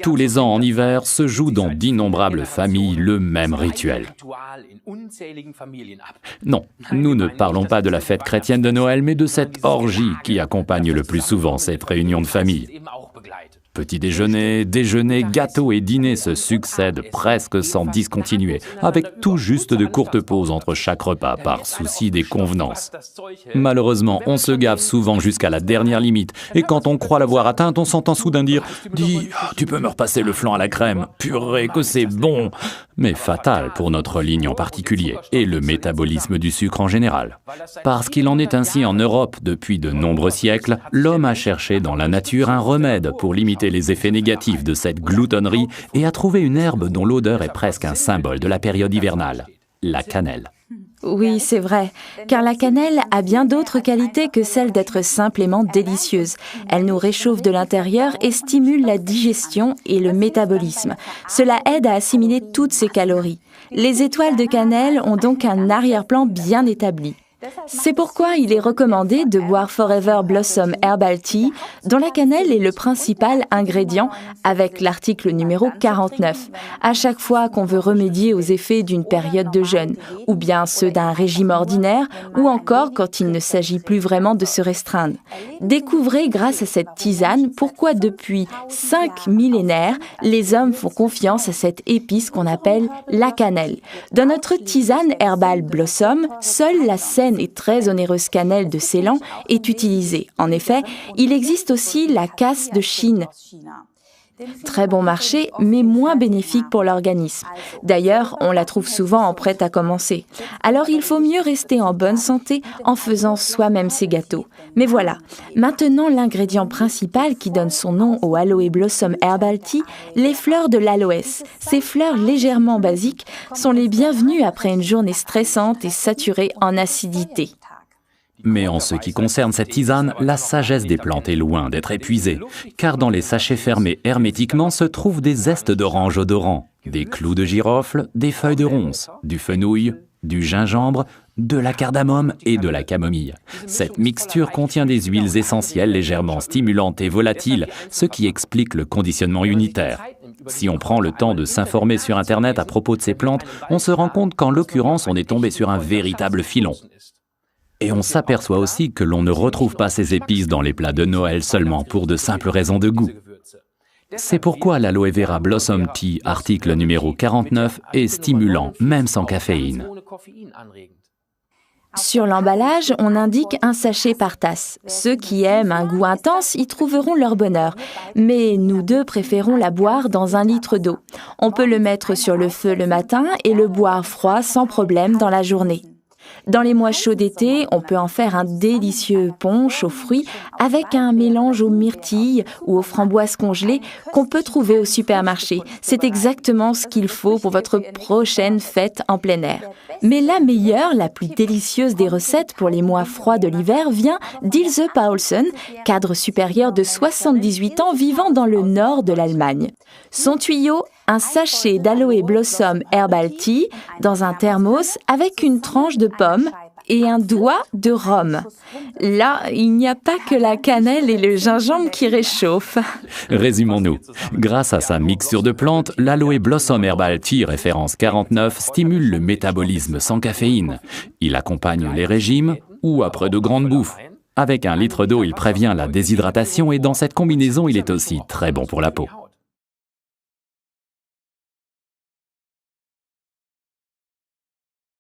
Tous les ans en hiver se joue dans d'innombrables familles le même rituel. Non, nous ne parlons pas de la fête chrétienne de Noël, mais de cette orgie qui accompagne le plus souvent cette réunion de famille. Petit déjeuner, déjeuner, gâteaux et dîners se succèdent presque sans discontinuer, avec tout juste de courtes pauses entre chaque repas par souci des convenances. Malheureusement, on se gave souvent jusqu'à la dernière limite, et quand on croit l'avoir atteinte, on s'entend soudain dire « Dis, tu peux me repasser le flan à la crème, purée que c'est bon !» Mais fatal pour notre ligne en particulier, et le métabolisme du sucre en général. Parce qu'il en est ainsi en Europe depuis de nombreux siècles, l'homme a cherché dans la nature un remède pour limiter les effets négatifs de cette gloutonnerie et a trouvé une herbe dont l'odeur est presque un symbole de la période hivernale, la cannelle. Oui, c'est vrai, car la cannelle a bien d'autres qualités que celle d'être simplement délicieuse. Elle nous réchauffe de l'intérieur et stimule la digestion et le métabolisme. Cela aide à assimiler toutes ces calories. Les étoiles de cannelle ont donc un arrière-plan bien établi. C'est pourquoi il est recommandé de boire Forever Blossom Herbal Tea, dont la cannelle est le principal ingrédient, avec l'article numéro 49. À chaque fois qu'on veut remédier aux effets d'une période de jeûne, ou bien ceux d'un régime ordinaire, ou encore quand il ne s'agit plus vraiment de se restreindre. Découvrez grâce à cette tisane pourquoi depuis 5 millénaires, les hommes font confiance à cette épice qu'on appelle la cannelle. Dans notre tisane Herbal Blossom, seule la saine et très onéreuse cannelle de Ceylan est utilisée. En effet, il existe aussi la casse de Chine. Très bon marché, mais moins bénéfique pour l'organisme. D'ailleurs, on la trouve souvent en prêt à commencer. Alors il faut mieux rester en bonne santé en faisant soi-même ses gâteaux. Mais voilà, maintenant l'ingrédient principal qui donne son nom au Aloe Blossom Herbal Tea, les fleurs de l'aloès. Ces fleurs légèrement basiques sont les bienvenues après une journée stressante et saturée en acidité. Mais en ce qui concerne cette tisane, la sagesse des plantes est loin d'être épuisée, car dans les sachets fermés hermétiquement se trouvent des zestes d'orange odorants, des clous de girofle, des feuilles de ronces, du fenouil, du gingembre, de la cardamome et de la camomille. Cette mixture contient des huiles essentielles légèrement stimulantes et volatiles, ce qui explique le conditionnement unitaire. Si on prend le temps de s'informer sur Internet à propos de ces plantes, on se rend compte qu'en l'occurrence, on est tombé sur un véritable filon. Et on s'aperçoit aussi que l'on ne retrouve pas ces épices dans les plats de Noël seulement pour de simples raisons de goût. C'est pourquoi l'Aloe Vera Blossom Tea, article numéro 49, est stimulant, même sans caféine. Sur l'emballage, on indique un sachet par tasse. Ceux qui aiment un goût intense y trouveront leur bonheur. Mais nous deux préférons la boire dans 1 litre d'eau. On peut le mettre sur le feu le matin et le boire froid sans problème dans la journée. Dans les mois chauds d'été, on peut en faire un délicieux punch aux fruits avec un mélange aux myrtilles ou aux framboises congelées qu'on peut trouver au supermarché. C'est exactement ce qu'il faut pour votre prochaine fête en plein air. Mais la meilleure, la plus délicieuse des recettes pour les mois froids de l'hiver vient d'Ilse Paulsen, cadre supérieur de 78 ans vivant dans le nord de l'Allemagne. Son tuyau, un sachet d'Aloe Blossom Herbal Tea dans un thermos avec une tranche de pomme et un doigt de rhum. Là, il n'y a pas que la cannelle et le gingembre qui réchauffent. Résumons-nous. Grâce à sa mixture de plantes, l'Aloe Blossom Herbal Tea référence 49 stimule le métabolisme sans caféine. Il accompagne les régimes ou après de grandes bouffes. Avec 1 litre d'eau, il prévient la déshydratation et dans cette combinaison, il est aussi très bon pour la peau.